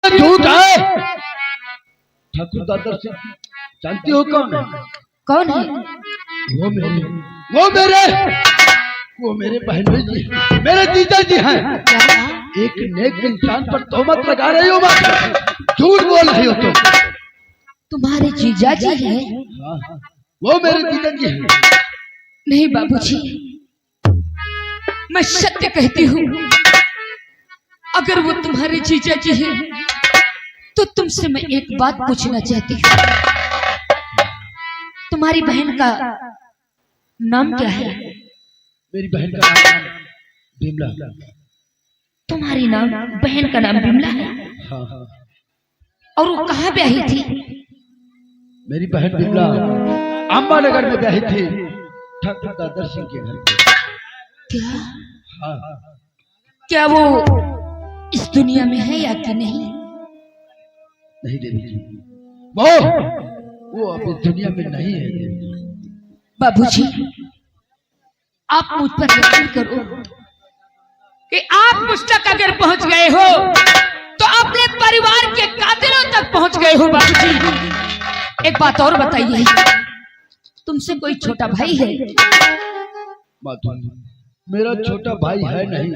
झूठ है। ठाकुर दादर सिंह जानती हो कौन है? कौन है? वो मेरे बहनोई जी, मेरे जीजा जी हैं। एक नेक इंसान पर तोहमत लगा रही हो, झूठ बोल रही हो तुम। तुम्हारे जीजा जी हैं? हाँ, वो मेरे जीजा जी हैं। नहीं बाबूजी, मैं सत्य कहती हूँ, अगर वो तुम्हारे जीजा जी हैं तो तुमसे मैं एक बात पूछना चाहती हूँ। तुम्हारी बहन का नाम क्या है? मेरी बहन का नाम बिमला। तुम्हारी नाम बहन का नाम बिमला है? हाँ हाँ। और वो कहाँ ब्याही थी? मेरी बहन बिमला अम्बानगर में ब्याही थी, ठाकुर दादर सिंह के घर पे। क्या? हाँ। क्या वो इस दुनिया में है या कि नहीं? नहीं देवी जी, वो अब इस दुनिया में नहीं है देवी जी। बाबूजी, आप मुझ पर यकीन करो कि आप मुझ तक अगर पहुंच गए हो तो अपने परिवार के कातिलों तक पहुंच गए हो। बाबूजी, एक बात और बताइए, तुमसे कोई छोटा भाई है? मेरा छोटा भाई है नहीं।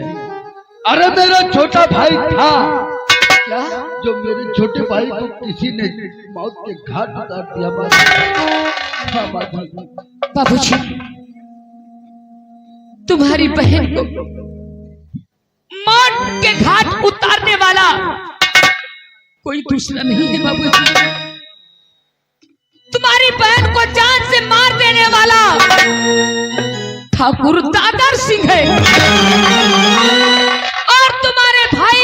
अरे मेरा छोटा भाई था। क्या? जो मेरे छोटे भाई को किसी ने मौत के घाट उतार दिया। बाबूजी, तुम्हारी बहन को मौत के घाट उतारने वाला कोई दूसरा नहीं है। बाबूजी, तुम्हारी बहन को जान से मार देने वाला ठाकुर दादर सिंह है, और तुम्हारे भाई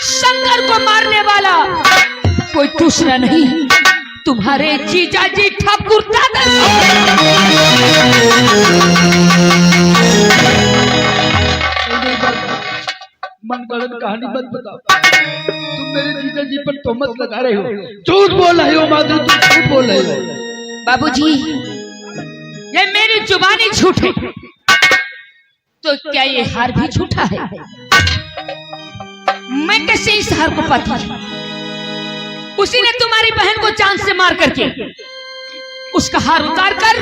शंकर को मारने वाला कोई दूसरा नहीं, तुम्हारे जीजा जी ठाकुर दादर सिंह। मनगढ़ंत कहानी मत बताओ। तुम मेरे जीजा जी पर तोहमत लगा रहे हो, झूठ बोल रहे हो माधुरी, तुम झूठ बोल रहे हो। बाबूजी, ये मेरी जुबानी झूठ है तो क्या ये हार भी झूठा है? मैं कैसे इस हार को पाती? उसी ने तुम्हारी बहन को चांद से मार करके उसका हार उतार कर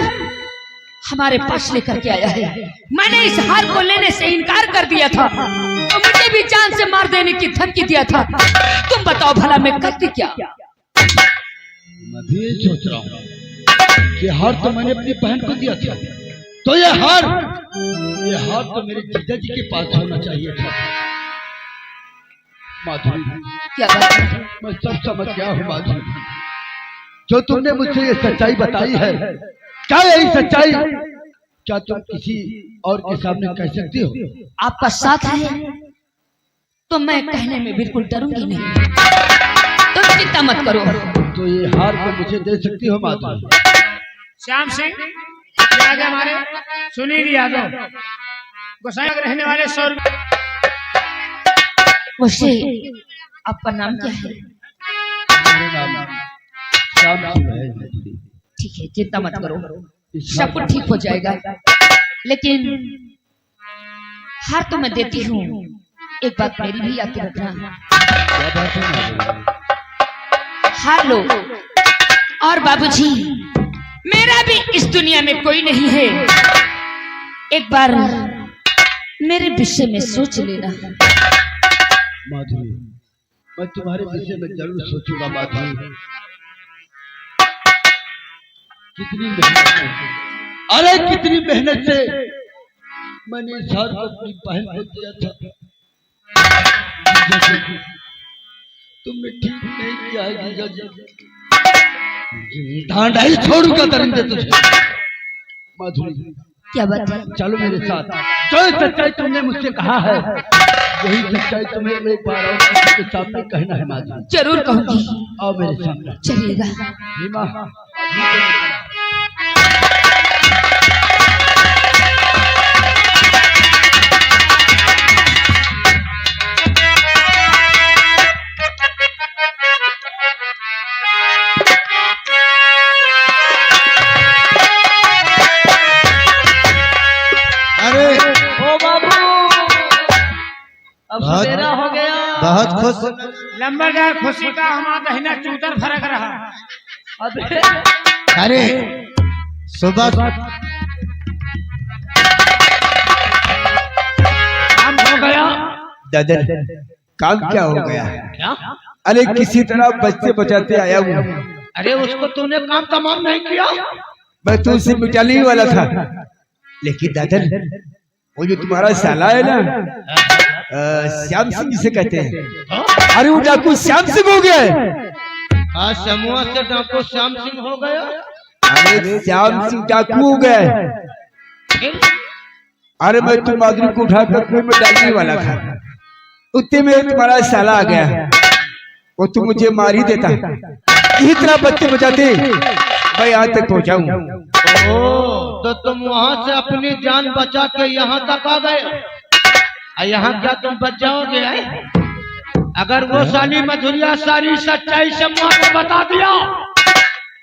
हमारे पास लेकर के आया है। मैंने इस हार को लेने से इनकार कर दिया था तो मुझे भी चांद से मार देने की धमकी दिया था। तुम बताओ भला मैं करती क्या? मैं भी यही सोच रहा हूँ कि हार तो मैंने अपनी बहन को दिया था, तो ये हार तो मेरे जीजा जी के पास होना चाहिए था। माधुरी, क्या बात है? मैं सब समझ गया हूँ माधुरी, जो तुमने मुझसे ये सच्चाई बताई है, क्या यही सच्चाई क्या तुम किसी और के सामने कह सकती हो? आपका साथ है तो मैं कहने में बिल्कुल डरूंगी नहीं, तुम चिंता मत करो। तो ये हार को मुझे दे सकती हो माधुरी? श्याम सिंह आगे हमारे सुनील यादव गोसाई रहने वाले 100 रुपए। वैसे आपका नाम क्या है? मेरा नाम श्याम सिंह है माधुरी। ठीक है, चिंता मत करो, सब कुछ ठीक हो जाएगा। लेकिन हार तो मैं देती हूँ, एक बात मेरी भी याद रखना। क्या बात है माधुरी? हार लो। और बाबूजी, मेरा भी इस दुनिया में कोई नहीं है, एक बार मेरे विषय में सोच लेना। माधुरी, मैं तुम्हारे विषय में जरूर सोचूंगा माधुरी। कितनी मेहनत से, अरे कितनी मेहनत से मैंने इस हार को अपनी बहन को दिया था। तुमने ठीक नहीं किया है जीजा जी। ढांढा ही छोड़ूंगा दरिंदे तुझे। माधुरी, क्या बात है? चलो मेरे साथ, जो सच्चाई तुमने मुझसे कहा है वही सच्चाई तुम्हें एक बार और किसी के सामने कहना है माधुरी। जरूर कहूंगी। आओ मेरे सामने। चलिएगा। रीमा, बहुत खुश लंबरदार खुशी का हमारा दहिना चूतर फरक रहा। अबे अरे सुबह काम हो गया। दादा काम क्या हो गया? क्या? अरे किसी तरह बचते बचाते आया हूँ। अरे उसको तूने काम तमाम नहीं किया। मैं तो उसे मिटाने ही वाला था, लेकिन दादा वो जो तुम्हारा साला है ना, श्याम सिंह जिसे कहते हैं, अरे वो डाकू श्याम सिंह हो गया है। आज समूह से डाकू श्याम सिंह हो गया। अरे श्याम सिंह डाकू हो गया है। अरे मैं तुम आदमी को उठाकर कुएं में डालने वाला था, उतने में तुम्हारा साला आ गया। वो तुम मुझे मार ही देता। इसी तरह बच्चे बचाते मैं यहाँ तक पहुँचाऊँ। तो तुम वहाँ से अपनी जान बचा के यहाँ तक आ गए। यहाँ क्या तुम बच जाओगे? अगर वो साली मधुरिया सारी सच्चाई समूह को बता दिया,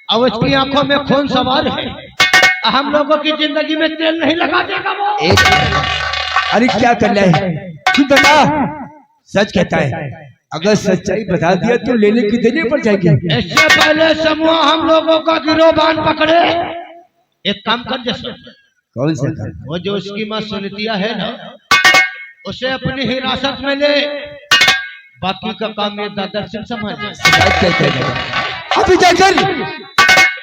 अब उसकी आंखों में खून सवार है, हम लोगों की जिंदगी में तेल नहीं लगा देगा वो। अरे क्या करना है तू बता। सच कहता है, अगर सच्चाई बता दिया तो लेने की देने पड़ जाएगी। इससे पहले समूह हम लोगों का गिरोबान पकड़े, एक काम कर जैसे। कौन सा काम? वो जो उसकी माँ सुनीतिया है ना, उसे अपनी हिरासत में ले, बाकी का काम ये दादा सिंह संभाले। अभी जाकर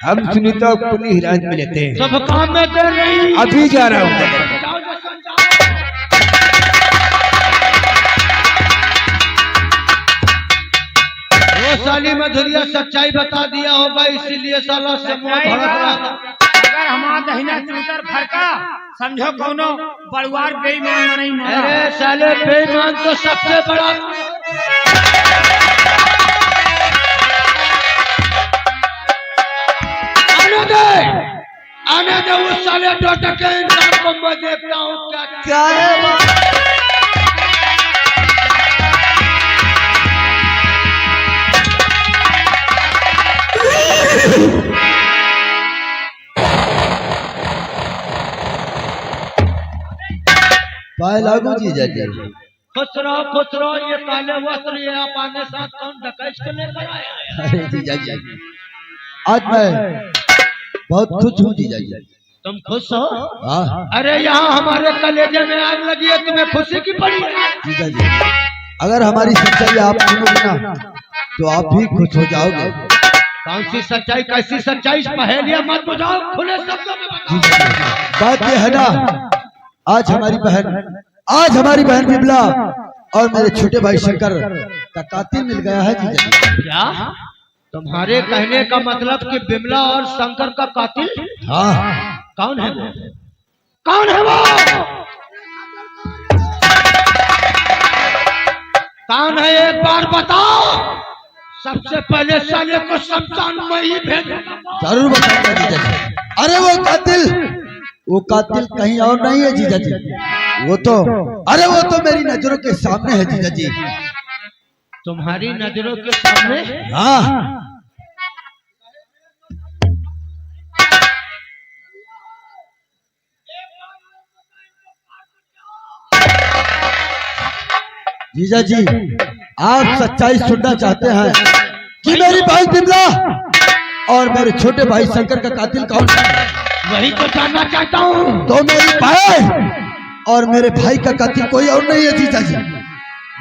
हम सुनीता को अपनी हिरासत में लेते हैं। सब काम में देर नहीं। अभी जा रहा हूँ। वो साली मधुरिया सच्चाई बता दिया होगा, इसीलिए साला समूह भड़क रहा था। अगर हमारा दहिना चूतर फरका, समझो कोनो बड़ुआर बेईमान नहीं मारा। अरे साले बेईमान तो सबसे बड़ा। आने दे उस साले टोटे के इंसान को। मैं देखता हूँ क्या है। पाए लागू जी जाते। खुश रहो, ये काले वस्त्र ये आप आने साथ कौन डकैत के लेकर आया है? अरे जीजा जी, आज मैं बहुत खुश हूँ जीजा जी। तुम खुश हो? हाँ अरे यहाँ हमारे कलेजे में आग लगी है, तुम्हें खुशी की पड़ी है? जीजा जी, अगर हमारी सच्चाई आप सुनोगे ना तो आप भी खुश हो जाओगे। कौन सी सच्चाई, कैसी सच्चाई? पहेलियां मत बुझाओ, खुले शब्दों में बताओ। जीजा जी, बात यह है ना, आज हमारी बहन बिमला और मेरे छोटे भाई शंकर का कातिल मिल गया है जीजा जी। क्या तुम्हारे कहने का मतलब कि बिमला और शंकर का कातिल? हाँ। कौन है वो? कौन है वो? कौन है एक बार बताओ। सबसे पहले साले को शमशान में ही भेजना। जरूर बताऊंगा जीजा जी। अरे वो कातिल कहीं और नहीं है जीजा जी। वो तो मेरी नजरों के सामने है जीजा जी। तुम्हारी नजरों के सामने? हाँ। जीजा जी, आप सच्चाई सुनना चाहते हैं कि मेरी बहन बिमला और मेरे छोटे भाई शंकर का कातिल कौन है? वही तो जानना चाहता हूँ। तो मेरी बहन और मेरे भाई का कातिल कोई और नहीं है जीजा जी,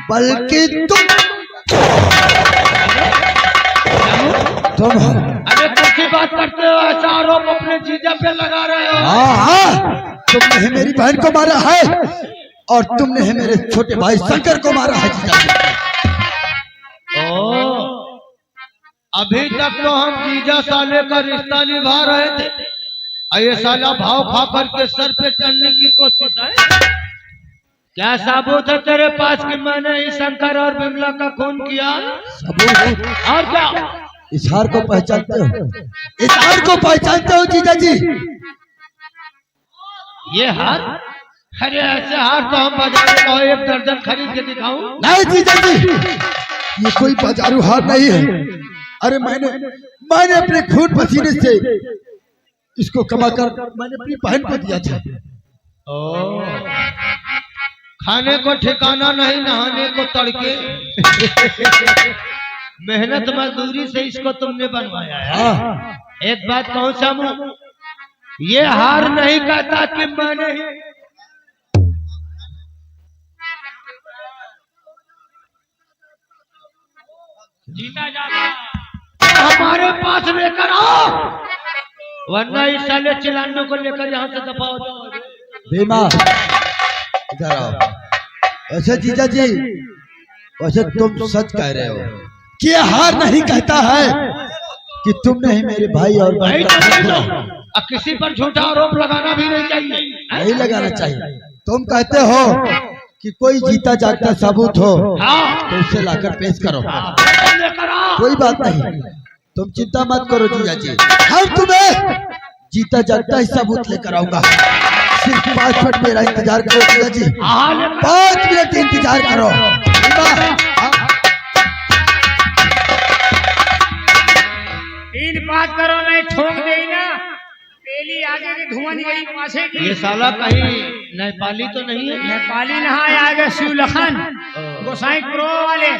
बल्कि तुम। अरे कैसी बात करते हो? ऐसा आरोप अपने जीजा पे लगा रहे हो? हाँ, तुमने ही मेरी बहन को मारा है और तुमने ही मेरे छोटे भाई शंकर को मारा है जीजा जी। अभी तक तो हम जीजा साले का रिश्ता निभा रहे थे, ये साला भाव खा करके सर पे चढ़ने की कोशिश है। क्या सबूत है तेरे पास कि मैंने इस शंकर और बिमला का खून किया? सबूत? और क्या? इस हार को पहचानते हो? इस हार को पहचानते हो जीजा जी? ये हार? अरे ऐसे हार तो हम बाजार में 1 दर्जन खरीद के दिखाऊं? नहीं जीजा जी, ये कोई बाजारू हार नहीं है। अरे मैंने अपने खून पसीने से इसको कमाकर मैंने अपनी बहन को दिया था। खाने को ठिकाना नहीं, नहाने को तड़के। मेहनत मजदूरी से इसको तुमने बनवाया है। एक बात कहूं सामू, ये हार नहीं कहता कि मैं नहीं, जीता जाता हमारे पास लेकर आओ, वरना इस साले चिल्लाने को लेकर यहाँ से दफा हो जाओ। भीमा इधर आओ। वैसे जीजा जी, वैसे तुम सच कह रहे हो कि ये हार नहीं कहता है कि तुमने ही मेरे भाई और बहन का खून किया। अब किसी पर झूठा आरोप लगाना भी नहीं चाहिए। नहीं लगाना चाहिए। तुम कहते हो कि कोई जीता जागता सबूत हो हाँ, तो उसे लाकर पेश करो। लेकर आओ। कोई बात नहीं, तुम चिंता मत करो जीजा जी, हम तुम्हें जीता जागता ही सबूत लेकर आऊंगा। सिर्फ 5 मिनट मेरा इंतजार करो जीजा जी, 5 मिनट इंतजार करो। तीन बात करो नहीं ठोक दे ना, पेली आगे की धुआं निकली पासे की। ये साला कहीं नेपाली तो नहीं है? नेपाली नहाए आगे शिवलखन गोसाई प्रो वाले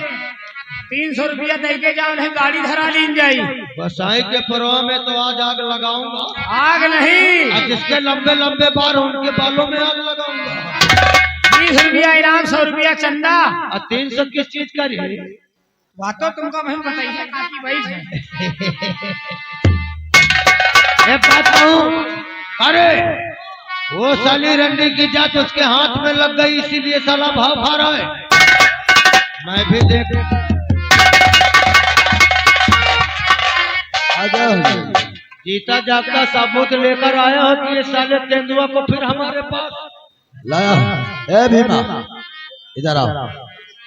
300 रुपया दे के जाओ, नहीं गाड़ी धरा लीन जाई। गोसाई के परवा में तो आज आग लगाऊंगा। आग नहीं, और जिसके लंबे लंबे बाल हो उनके बालों में आग लगाऊंगा। 20 रुपया इनाम, 100 रुपया चंदा। और 300 किस चीज का रे? बातों तुमको हम बताइए ताकि वही है। एक बात कहूं, अरे वो साली रंडी की जात उसके हाथ में लग गई, इसीलिए साला भाव खा रहा है। मैं भी देख आ जाओ। जीता जागता सबूत लेकर आया हो कि ये साले तेंदुआ को फिर हमारे पास लाया। ए भीमा इधर आओ।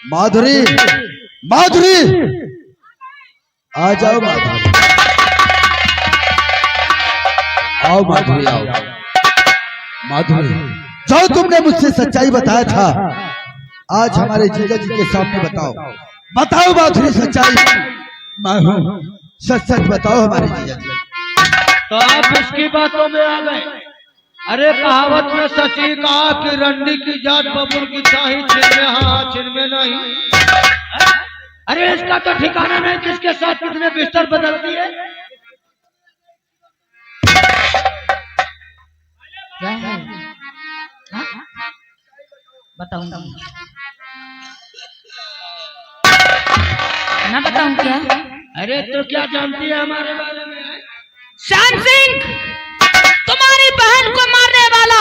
माधुरी, माधुरी आ जाओ। माधुरी आओ, माधुरी आओ। माधुरी, जो तुमने मुझसे सच्चाई बताया था आज हमारे जीजा जी के सामने बताओ। बताओ माधुरी सच्चाई। मैं हूँ, सच सच बताओ हमारे जीजा जी। तो आप इसकी बातों में आ गए। अरे कहावत में सच ही कहा कि रंडी की जात बबुल की चाही, छिन में हाँ छिन में नहीं। अरे इसका तो ठिकाना नहीं किसके साथ कितने बिस्तर बदलती है। क्या है? हाँ? बताऊंगा ना, बताऊं क्या? अरे तो क्या जानती है हमारे बारे में? शान सिंह तुम्हारी बहन को मारने वाला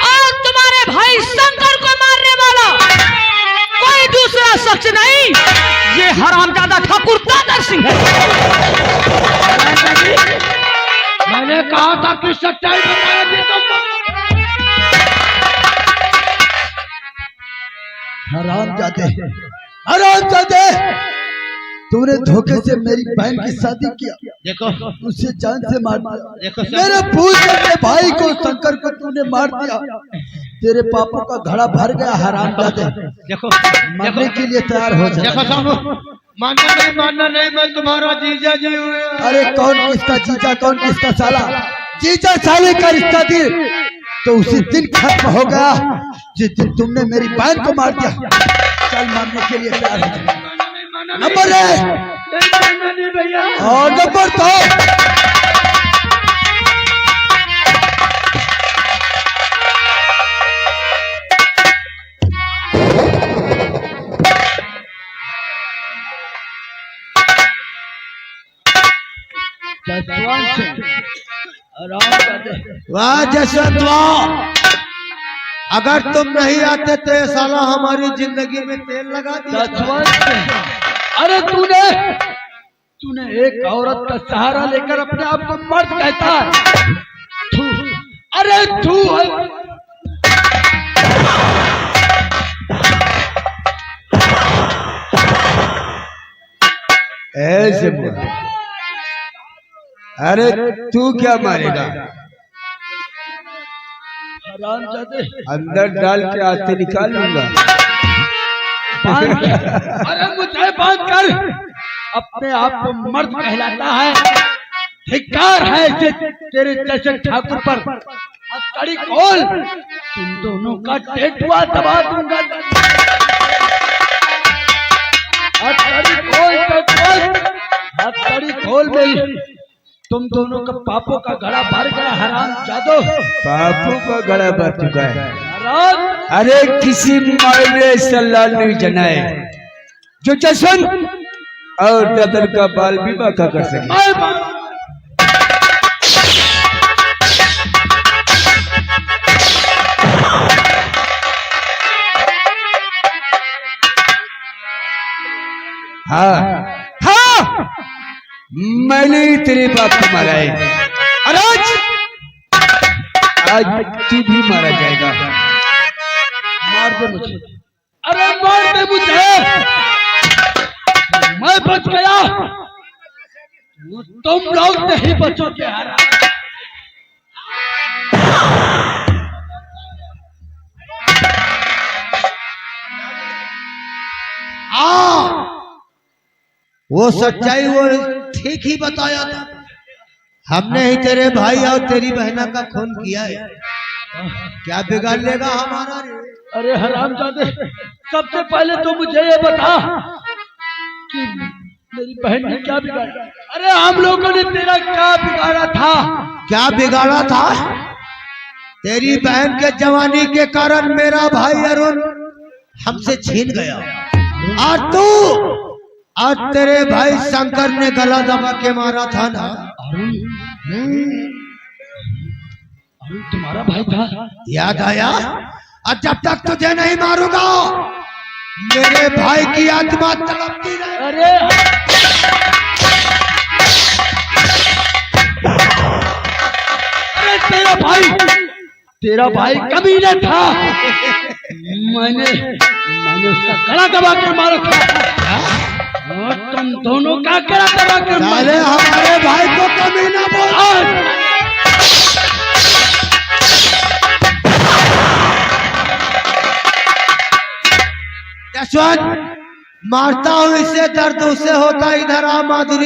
और तुम्हारे भाई शंकर को मारने वाला कोई दूसरा शख्स नहीं, ये हरामजादा ठाकुर दादर सिंह है। मैंने कहा था कि सच्चाई बताएगी तुमको। हरामजादे, हरामजादे, तूने धोखे से मेरी बहन की शादी किया। देखो उसे जान से मार दिया। देखो मेरे पूछने के भाई को शंकर को तूने मार दिया। तेरे पापों का घड़ा भर गया हरामजादे। देखो मरने के लिए तैयार हो जा। देखो सामू, मानना नहीं, मैं तुम्हारा जीजा जी हूँ। अरे कौन किसका जीजा, कौन किसका साला? जीजा साले का रिश्ता थी तो उसी दिन खत्म हो गया जिस दिन तुमने मेरी बहन को मार दिया। चल मरने के लिए तैयार हो जा। नंबर भैया और नंबर 2 वाह जसवंत वाह, अगर तुम नहीं आते तो ये साला हमारी जिंदगी में तेल लगा दिया। अरे तूने एक औरत का सहारा लेकर अपने आप को मर्द कहता है। थू, अरे तू ऐसे बोल। अरे तू क्या मारेगा? हरामजादे, अंदर डाल के आते निकाल लूंगा। अरे मुझे बात कर। अपने आप को मर्द कहलाता है। धिक्कार है तेरे जैसे ठाकुर पर। हथकड़ी खोल, तुम दोनों का टेटुआ दबा दूंगा। हथकड़ी खोल, हथकड़ी खोल मेरी। तुम दोनों का पापों का घड़ा भर गया हराम जादो। पापों का घड़ा भर चुका है। हराम, अरे किसी मायने सल्लाह नहीं जनाए जो जशन और ददर का बाल भी बाका कर सके। हाँ हाँ, मैंने तेरे बाप को मारा है और आज तू भी मारा जाएगा। मार दे मुझे, अरे मार दे मुझे, मैं बच गया, तुम लोग नहीं बचोगे हराम। वो सच्चाई वो ठीक ही बताया था। हमने ही तेरे भाई और तेरी बहना का खून किया है, क्या बिगाड़ लेगा हमारा रे? अरे हरामजादे, सबसे पहले तो मुझे ये बता कि मेरी बहन ने क्या बिगाड़ा? अरे हम लोगों ने तेरा क्या बिगाड़ा था? क्या बिगाड़ा था? तेरी बहन के जवानी के कारण मेरा भाई अरुण हमसे छीन गया, और तू आज तेरे भाई शंकर ने गला दबा के मारा था ना। अरुण तुम्हारा भाई था? याद आया? और जब तक तुझे नहीं मारूंगा मेरे भाई की आत्मा तड़पती रहे। अरे तेरा भाई कमीना था। मैंने उसका गला दबा कर मारा था। और तुम दोनों का गला दबा कर साले हमारे भाई को कमीना बोल। यशवंत, मारता हूँ इसे, दर्द उसे होता, इधर आ माधुरी।